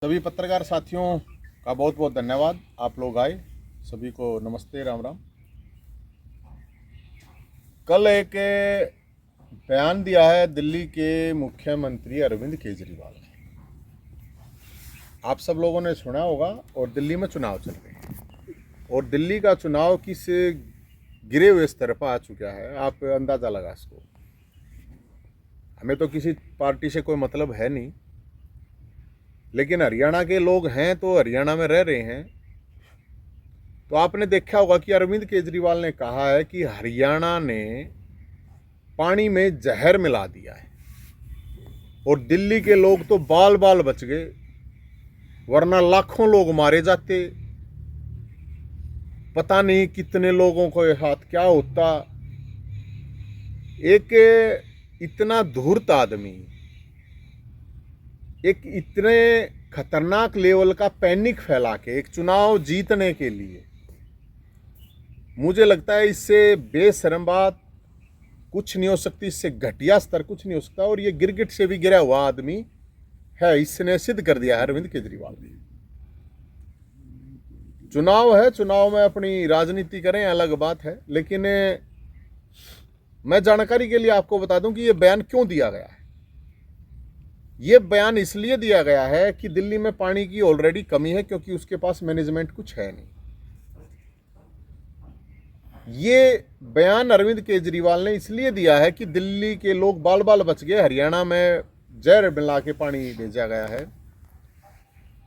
सभी पत्रकार साथियों का बहुत बहुत धन्यवाद। आप लोग आए, सभी को नमस्ते, राम राम। कल एक बयान दिया है दिल्ली के मुख्यमंत्री अरविंद केजरीवाल ने। आप सब लोगों ने सुना होगा। और दिल्ली में चुनाव चल रहे हैं और दिल्ली का चुनाव किस गिरे हुए स्तर पर आ चुका है, आप अंदाज़ा लगा इसको। हमें तो किसी पार्टी से कोई मतलब है नहीं, लेकिन हरियाणा के लोग हैं तो हरियाणा में रह रहे हैं। तो आपने देखा होगा कि अरविंद केजरीवाल ने कहा है कि हरियाणा ने पानी में जहर मिला दिया है और दिल्ली के लोग तो बाल बाल बच गए, वरना लाखों लोग मारे जाते। पता नहीं कितने लोगों को हाथ क्या होता। एक इतना धूर्त आदमी, एक इतने खतरनाक लेवल का पैनिक फैला के एक चुनाव जीतने के लिए, मुझे लगता है इससे बेशर्म बात कुछ नहीं हो सकती, इससे घटिया स्तर कुछ नहीं हो सकता। और ये गिरगिट से भी गिरा हुआ आदमी है, इसने सिद्ध कर दिया है अरविंद केजरीवाल ने। चुनाव है, चुनाव में अपनी राजनीति करें, अलग बात है, लेकिन मैं जानकारी के लिए आपको बता दूं कि ये बयान क्यों दिया गया है। ये बयान इसलिए दिया गया है कि दिल्ली में पानी की ऑलरेडी कमी है, क्योंकि उसके पास मैनेजमेंट कुछ है नहीं। ये बयान अरविंद केजरीवाल ने इसलिए दिया है कि दिल्ली के लोग बाल बाल बच गए, हरियाणा में जहर मिला के पानी भेजा गया है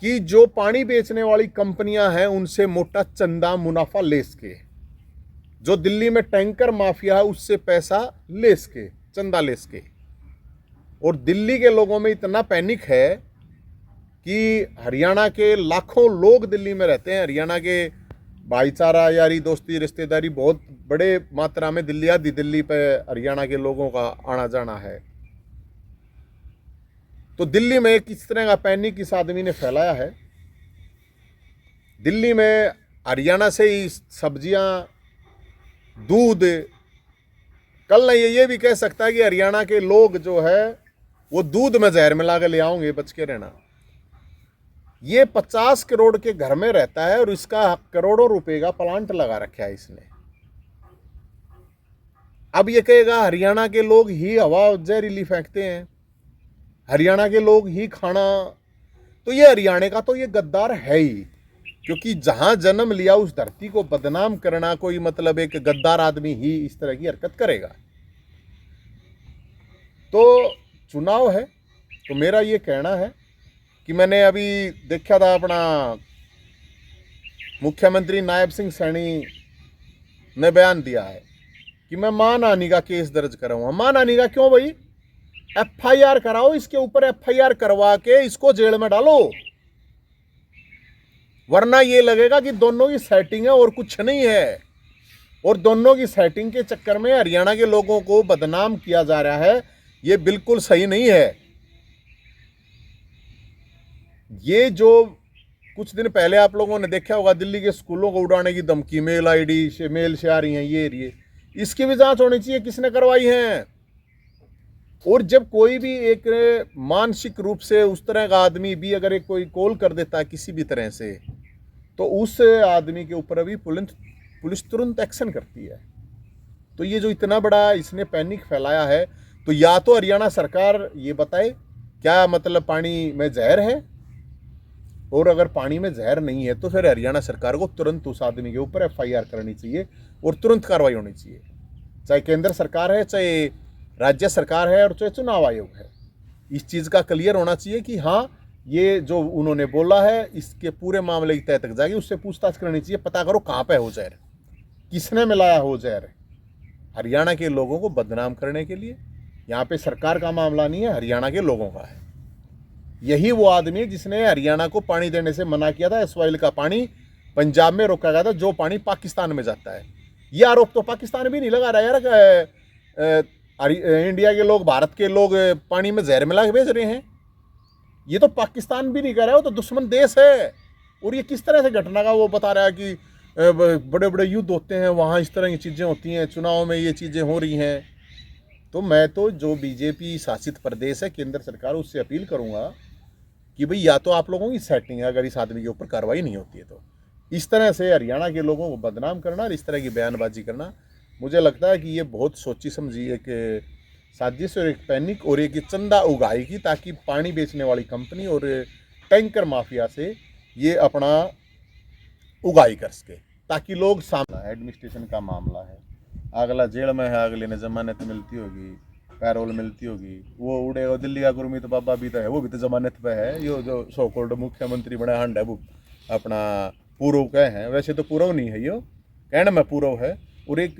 कि जो पानी बेचने वाली कंपनियां हैं उनसे मोटा चंदा मुनाफा ले सके, जो दिल्ली में टैंकर माफिया है उससे पैसा ले सके, चंदा ले सके। और दिल्ली के लोगों में इतना पैनिक है कि हरियाणा के लाखों लोग दिल्ली में रहते हैं। हरियाणा के भाईचारा, यारी दोस्ती, रिश्तेदारी बहुत बड़े मात्रा में दिल्ली, आधी दिल्ली पे हरियाणा के लोगों का आना जाना है। तो दिल्ली में किस तरह का पैनिक इस आदमी ने फैलाया है। दिल्ली में हरियाणा से ही सब्जियां, दूध, कल नहीं ये भी कह सकता है कि हरियाणा के लोग जो है वो दूध में जहर मिला के ले आओगे, बच के रहना। ये 50 करोड़ के घर में रहता है और इसका करोड़ों रुपए का प्लांट लगा रखा है इसने। अब ये कहेगा हरियाणा के लोग ही हवा जहरीली फेंकते हैं, हरियाणा के लोग ही खाना। तो ये हरियाणा का तो ये गद्दार है ही, क्योंकि जहां जन्म लिया उस धरती को बदनाम करना कोई मतलब एक गद्दार आदमी ही इस तरह की हरकत करेगा। तो चुनाव है, तो मेरा ये कहना है कि मैंने अभी देखा था अपना मुख्यमंत्री नायब सिंह सैनी ने बयान दिया है कि मैं मानहानि का केस दर्ज कराऊंगा। मानहानि का क्यों भाई? एफआईआर कराओ, इसके ऊपर एफआईआर करवा के इसको जेल में डालो, वरना ये लगेगा कि दोनों की सेटिंग है और कुछ नहीं है। और दोनों की सेटिंग के चक्कर में हरियाणा के लोगों को बदनाम किया जा रहा है, ये बिल्कुल सही नहीं है। ये जो कुछ दिन पहले आप लोगों ने देखा होगा, दिल्ली के स्कूलों को उड़ाने की धमकी मेल आईडी से मेल से आ रही हैं, ये इसकी भी जांच होनी चाहिए, किसने करवाई है। और जब कोई भी एक मानसिक रूप से उस तरह का आदमी भी अगर एक कोई कॉल कर देता है किसी भी तरह से, तो उस आदमी के ऊपर अभी पुलिस तुरंत एक्शन करती है। तो ये जो इतना बड़ा इसने पैनिक फैलाया है, तो या तो हरियाणा सरकार ये बताए क्या मतलब पानी में जहर है, और अगर पानी में जहर नहीं है तो फिर हरियाणा सरकार को तुरंत उस आदमी के ऊपर एफआईआर करनी चाहिए और तुरंत कार्रवाई होनी चाहिए। चाहे केंद्र सरकार है, चाहे राज्य सरकार है, और चाहे चुनाव आयोग है। इस चीज़ का क्लियर होना चाहिए कि हाँ, ये जो उन्होंने बोला है इसके पूरे मामले की तह तक जाएगी, उससे पूछताछ करनी चाहिए। पता करो कहाँ पे हो जहर, किसने मिलाया हो जहर। हरियाणा के लोगों को बदनाम करने के लिए यहाँ पे सरकार का मामला नहीं है, हरियाणा के लोगों का है। यही वो आदमी है जिसने हरियाणा को पानी देने से मना किया था। एसवाइल का पानी पंजाब में रोका गया था, जो पानी पाकिस्तान में जाता है। ये आरोप तो पाकिस्तान भी नहीं लगा रहा यार, इंडिया के लोग, भारत के लोग पानी में जहर मिला के भेज रहे हैं। ये तो पाकिस्तान भी नहीं कर रहा है, वो तो दुश्मन देश है। और ये किस तरह से घटना का वो बता रहा है कि बड़े बड़े युद्ध होते हैं वहाँ, इस तरह की चीज़ें होती हैं, चुनाव में ये चीज़ें हो रही हैं। तो मैं तो जो बीजेपी शासित प्रदेश है, केंद्र सरकार, उससे अपील करूँगा कि भाई या तो आप लोगों की सेटिंग है अगर इस आदमी के ऊपर कार्रवाई नहीं होती है तो। इस तरह से हरियाणा के लोगों को बदनाम करना और इस तरह की बयानबाजी करना, मुझे लगता है कि ये बहुत सोची समझी एक साजिश और एक पैनिक और एक चंदा उगाई की, ताकि पानी बेचने वाली कंपनी और टैंकर माफिया से ये अपना उगाई कर सके, ताकि लोग सामने। एडमिनिस्ट्रेशन का मामला है, अगला जेल में है, अगले ने जमानत मिलती होगी, पैरोल मिलती होगी, वो उड़ेगा। दिल्ली का गुरमीत बाबा भी तो है, वो भी तो जमानत पे है। ये जो सो कॉल्ड मुख्यमंत्री बना हंड है, वो अपना पूर्व कहे हैं, वैसे तो पूर्व नहीं है, यो कहना में पूर्व है। और एक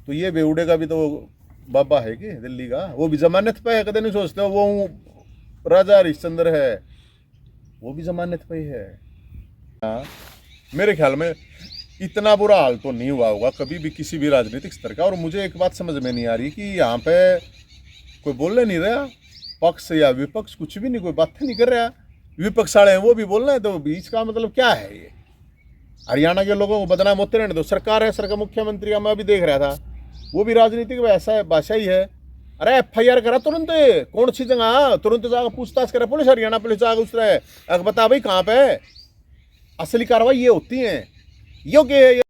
तो ये बेउड़े का भी तो बाबा है कि दिल्ली का, वो भी जमानत पे है। कदे नहीं सोचते हो वो राजा हरिश्चंद्र है, वो भी जमानत पे है। हाँ, मेरे ख्याल में इतना बुरा हाल तो नहीं हुआ होगा कभी भी किसी भी राजनीतिक स्तर का। और मुझे एक बात समझ में नहीं आ रही कि यहाँ पे कोई बोलने नहीं रहा, पक्ष या विपक्ष कुछ भी नहीं, कोई बात नहीं कर रहा। विपक्ष वाले हैं वो भी बोल रहे हैं, तो बीच का मतलब क्या है ये? हरियाणा के लोगों को बदनाम होते रहने दो। सरकार है, सरकार मुख्यमंत्री का मैं अभी देख रहा था, वो भी राजनीतिक वैसा भाषा ही है। अरे FIR करा तुरंत, कौन सी जगह, तुरंत जाकर पूछताछ करे पुलिस, हरियाणा पुलिस जाकर उस तरह बता भाई कहाँ पे असली कार्रवाई ये होती है, योग्य है।